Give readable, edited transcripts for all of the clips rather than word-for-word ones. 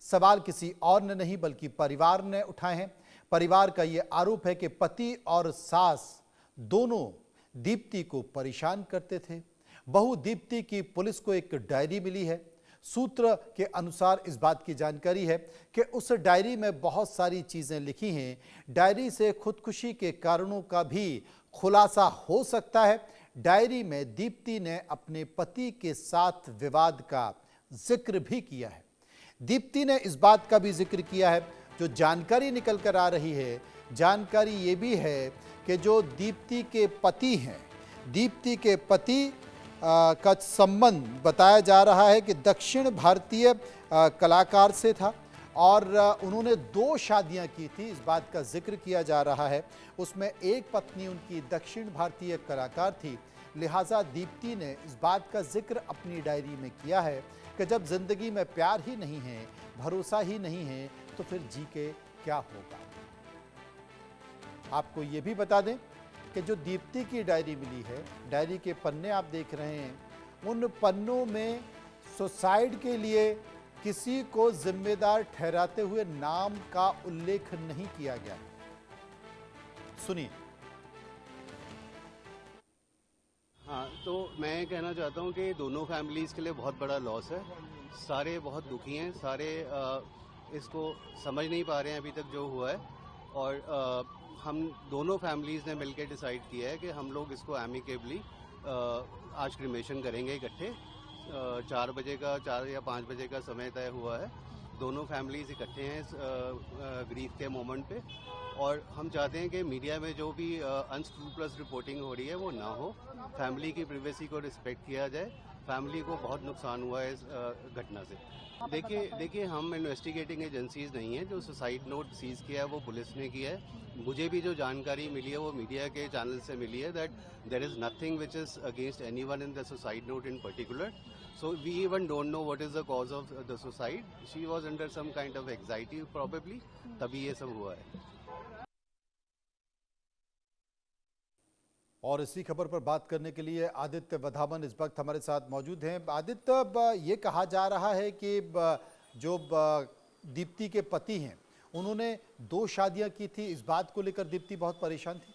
सवाल किसी और ने नहीं बल्कि परिवार ने उठाए हैं। परिवार का ये आरोप है कि पति और सास दोनों दीप्ति को परेशान करते थे। बहू दीप्ति की पुलिस को एक डायरी मिली है। सूत्र के अनुसार इस बात की जानकारी है कि उस डायरी में बहुत सारी चीजें लिखी हैं। डायरी से खुदकुशी के कारणों का भी खुलासा हो सकता है। डायरी में दीप्ति ने अपने पति के साथ विवाद का जिक्र भी किया है। दीप्ति ने इस बात का भी जिक्र किया है, जो जानकारी निकल कर आ रही है, जानकारी ये भी है कि जो दीप्ति के पति हैं, दीप्ति के पति का संबंध बताया जा रहा है कि दक्षिण भारतीय कलाकार से था और उन्होंने 2 शादियां की थी। इस बात का जिक्र किया जा रहा है। उसमें एक पत्नी उनकी दक्षिण भारतीय कलाकार थी। लिहाजा दीप्ति ने इस बात का जिक्र अपनी डायरी में किया है कि जब जिंदगी में प्यार ही नहीं है, भरोसा ही नहीं है, तो फिर जी के क्या होगा। आपको ये भी बता दें कि जो दीप्ति की डायरी मिली है, डायरी के पन्ने आप देख रहे हैं, उन पन्नों में सुसाइड के लिए किसी को जिम्मेदार ठहराते हुए नाम का उल्लेख नहीं किया गया। सुनिए। हाँ, तो मैं कहना चाहता हूँ कि दोनों फैमिलीज के लिए बहुत बड़ा लॉस है। सारे बहुत दुखी हैं, सारे इसको समझ नहीं पा रहे हैं अभी तक जो हुआ है। और हम दोनों फैमिलीज ने मिलकर डिसाइड किया है कि हम लोग इसको एमिकेबली आज क्रिमेशन करेंगे इकट्ठे। 4 बजे का 4 या 5 बजे का समय तय हुआ है। दोनों फैमिलीज इकट्ठे हैं इस ग्रीफ के मोमेंट पे। और हम चाहते हैं कि मीडिया में जो भी अनस्क्रूपलस रिपोर्टिंग हो रही है वो ना हो। फैमिली की प्राइवेसी को रिस्पेक्ट किया जाए। फैमिली को बहुत नुकसान हुआ है इस घटना से। देखिए हम इन्वेस्टिगेटिंग एजेंसीज नहीं हैं। जो सुसाइड नोट सीज किया है वो पुलिस ने किया है। मुझे भी जो जानकारी मिली है वो मीडिया के चैनल से मिली है that there is nothing which is against anyone in the suicide note in particular. So we even don't know what is the cause of the suicide. She was under some kind of anxiety probably. तभी ये सब हुआ है। और इसी खबर पर बात करने के लिए आदित्य वधावन इस वक्त हमारे साथ मौजूद हैं। आदित्य, ये कहा जा रहा है कि जो दीप्ति के पति हैं उन्होंने 2 शादियां की थी। इस बात को लेकर दीप्ति बहुत परेशान थी।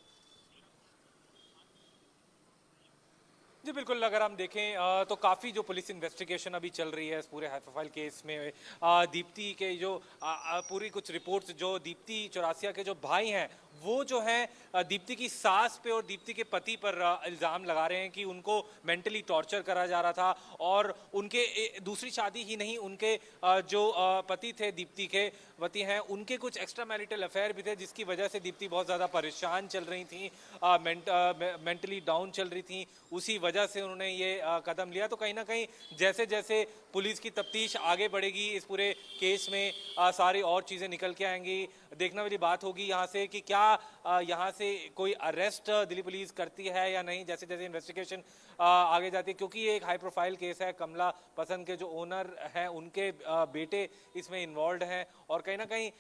जी बिल्कुल, अगर हम देखें तो काफ़ी जो पुलिस इन्वेस्टिगेशन अभी चल रही है इस पूरे हाई प्रोफाइल केस में, दीप्ति के जो पूरी कुछ रिपोर्ट्स, जो दीप्ति चौरासिया के जो भाई हैं वो जो है दीप्ति की सास पे और दीप्ति के पति पर इल्ज़ाम लगा रहे हैं कि उनको मेंटली टॉर्चर करा जा रहा था। और उनके दूसरी शादी ही नहीं, उनके जो पति थे दीप्ति के पति हैं, उनके कुछ एक्स्ट्रा मैरिटल अफेयर भी थे, जिसकी वजह से दीप्ति बहुत ज़्यादा परेशान चल रही थी, मेंटली डाउन चल रही थी। उसी वजह से उन्होंने ये कदम लिया। तो कहीं ना कहीं जैसे जैसे पुलिस की तफ्तीश आगे बढ़ेगी इस पूरे केस में सारी और चीज़ें निकल के आएंगी। देखने वाली बात होगी यहाँ से कि क्या यहाँ से कोई अरेस्ट दिल्ली पुलिस करती है या नहीं, जैसे जैसे इन्वेस्टिगेशन आगे जाती है। क्योंकि ये एक हाई प्रोफाइल केस है। कमला पसंद के जो ओनर हैं उनके बेटे इसमें इन्वॉल्व हैं। और कहीं ना कहीं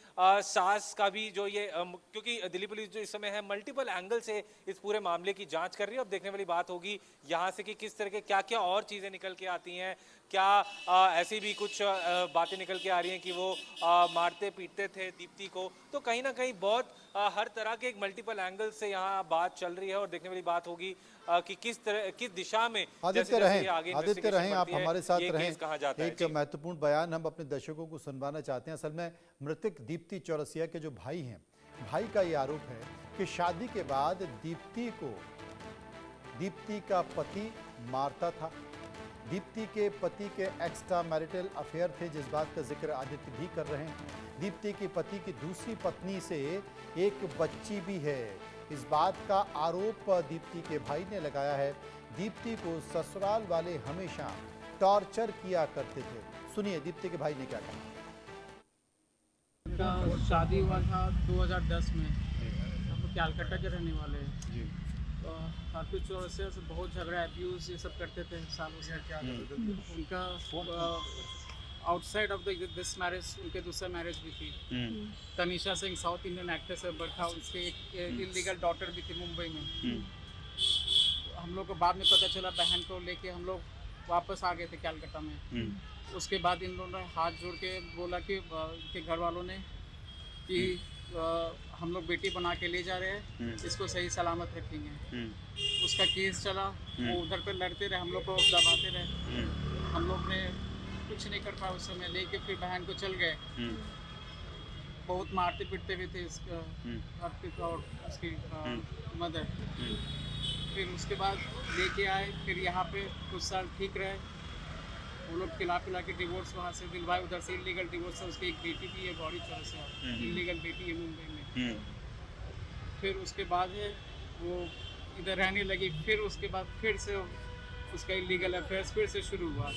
सास का भी जो ये क्योंकि दिल्ली पुलिस जो इस समय है मल्टीपल एंगल से इस पूरे मामले की जांच कर रही है। अब देखने वाली बात होगी यहाँ से कि किस तरह के क्या क्या और चीज़ें निकल के आती हैं। क्या ऐसी भी कुछ बातें निकल के आ रही हैं कि वो मारते पीटते थे दीप्ति को। तो कहीं ना कहीं बहुत हर तरह के एक मल्टीपल एंगल से यहाँ बात चल रही है। और देखने वाली बात होगी कि किस दिशा में आदित्य रहें आप हमारे साथ रहें। एक महत्वपूर्ण बयान हम अपने दर्शकों को सुनवाना चाहते हैं। असल में मृतक दीप्ति चौरसिया के जो भाई हैं, भाई का ये आरोप है कि शादी के बाद दीप्ति का पति मारता था। दीप्ति के पति के एक्स्ट्रा मैरिटल अफेयर थे, जिस बात का जिक्र आदित्य भी कर रहे हैं। दीप्ति के पति की दूसरी पत्नी से एक बच्ची भी है। इस बात का आरोप दीप्ति के भाई ने लगाया है। दीप्ति को ससुराल वाले हमेशा टॉर्चर किया करते थे। सुनिए दीप्ति के भाई ने क्या कहा। उनका शादी हुआ था 2010 में। हम लोग कैलकाटा के रहने वाले हैं जी। तो हार्पिक चौरसिया से बहुत झगड़ा, अब्यूज़ ये सब करते थे सालों से। उनका आउटसाइड ऑफ दिस मैरिज उनके दूसरा मैरिज भी थी। Tanisha Singh south Indian actress है, बट था उसके एक इलीगल डॉटर भी थी मुंबई में। हम लोग को बाद में पता चला, बहन को लेके हम लोग वापस आ गए थे कैलकाटा में। उसके बाद इन लोगों ने हाथ जोड़ के बोला कि इनके घर वालों ने कि हम लोग बेटी बना के ले जा रहे हैं, इसको सही सलामत रखेंगे। उसका केस चला, वो उधर पे लड़ते रहे, हम लोग को दबाते रहे। हम लोग ने कुछ नहीं कर पाया उस समय, लेके फिर बहन को चल गए। बहुत मारते पीटते भी थे इसका अर्पित और उसकी मदर। फिर उसके बाद लेके आए, फिर यहाँ पे कुछ साल ठीक रहे। वो लोग खिला पिला के डिवोर्स वहाँ से दिलवाए, उधर से इलीगल डिवोर्स है। उसकी एक बेटी भी है, बॉडी चौरसिया, इलीगल बेटी है मुंबई में। फिर उसके बाद है वो इधर रहने लगी। फिर उसके बाद फिर से उसका इलीगल अफेयर्स फिर से शुरू हुआ।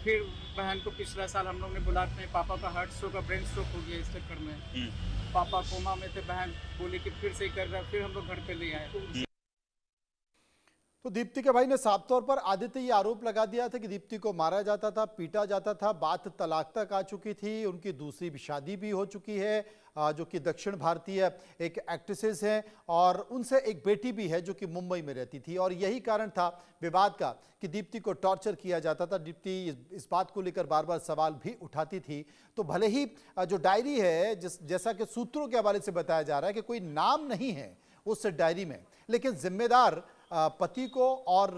फिर बहन को पिछला साल हम लोग ने बुला, अपने पापा का हार्ट स्ट्रोक का ब्रेन स्ट्रोक हो गया इस चक्कर में। पापा कोमा में थे, बहन बोली कि फिर से ही कर रहा है। फिर हम लोग घर पे ले आए। तो दीप्ति के भाई ने साफ तौर पर आदित्य ये आरोप लगा दिया था कि दीप्ति को मारा जाता था, पीटा जाता था, बात तलाक तक आ चुकी थी। उनकी दूसरी शादी भी हो चुकी है, जो कि दक्षिण भारतीय एक एक्ट्रेसेस हैं, और उनसे एक बेटी भी है जो कि मुंबई में रहती थी। और यही कारण था विवाद का कि दीप्ति को टॉर्चर किया जाता था। दीप्ति इस बात को लेकर बार बार सवाल भी उठाती थी। तो भले ही जो डायरी है, जैसा कि सूत्रों के हवाले से बताया जा रहा है कि कोई नाम नहीं है उस डायरी में, लेकिन जिम्मेदार पति को और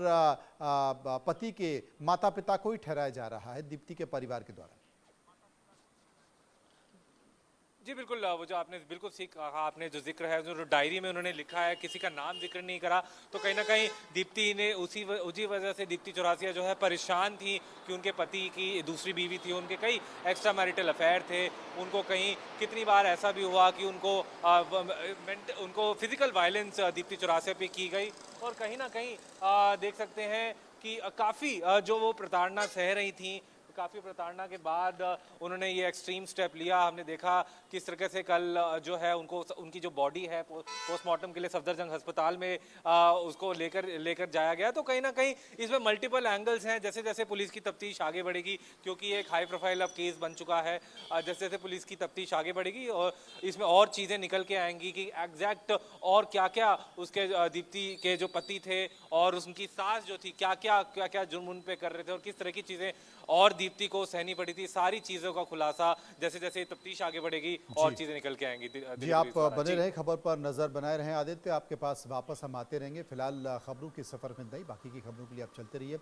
पति के माता पिता को ही ठहराया जा रहा है दीप्ति के परिवार के द्वारा। जी बिल्कुल, वो जो आपने बिल्कुल ठीक कहा, आपने जो जिक्र है जो डायरी में उन्होंने लिखा है, किसी का नाम जिक्र नहीं करा। तो कहीं ना कहीं दीप्ति ने उसी वजह से दीप्ति चौरसिया जो है परेशान थी कि उनके पति की दूसरी बीवी थी, उनके कई एक्स्ट्रा मैरिटल अफेयर थे। उनको कहीं कितनी बार ऐसा भी हुआ कि उनको फिजिकल वायलेंस दीप्ति चौरसिया पे की गई। और कहीं ना कहीं देख सकते हैं कि काफ़ी जो वो प्रताड़ना सह रही थी, काफ़ी प्रताड़ना के बाद उन्होंने ये एक्सट्रीम स्टेप लिया। हमने देखा किस तरह से कल जो है उनकी जो बॉडी है पोस्टमार्टम के लिए सफदरजंग अस्पताल में उसको लेकर जाया गया। तो कहीं ना कहीं इसमें मल्टीपल एंगल्स हैं। जैसे जैसे पुलिस की तफ्तीश आगे बढ़ेगी, क्योंकि ये एक हाई प्रोफाइल अब केस बन चुका है, जैसे जैसे पुलिस की तफ्तीश आगे बढ़ेगी और इसमें और चीज़ें निकल के आएंगी कि एग्जैक्ट और क्या क्या उसके दीप्ति के जो पति थे और उनकी सास जो थी क्या क्या जुर्म उन पे कर रहे थे और किस तरह की चीज़ें और दीप्ति को सहनी पड़ी थी। सारी चीज़ों का खुलासा जैसे जैसे तफ्तीश आगे बढ़ेगी और चीज़ें निकल के आएंगी। जी, आप बने रहें, खबर पर नजर बनाए रहें। आदित्य, आपके पास वापस हम आते रहेंगे। फिलहाल खबरों के सफर में नहीं, बाकी की खबरों के लिए आप चलते रहिए।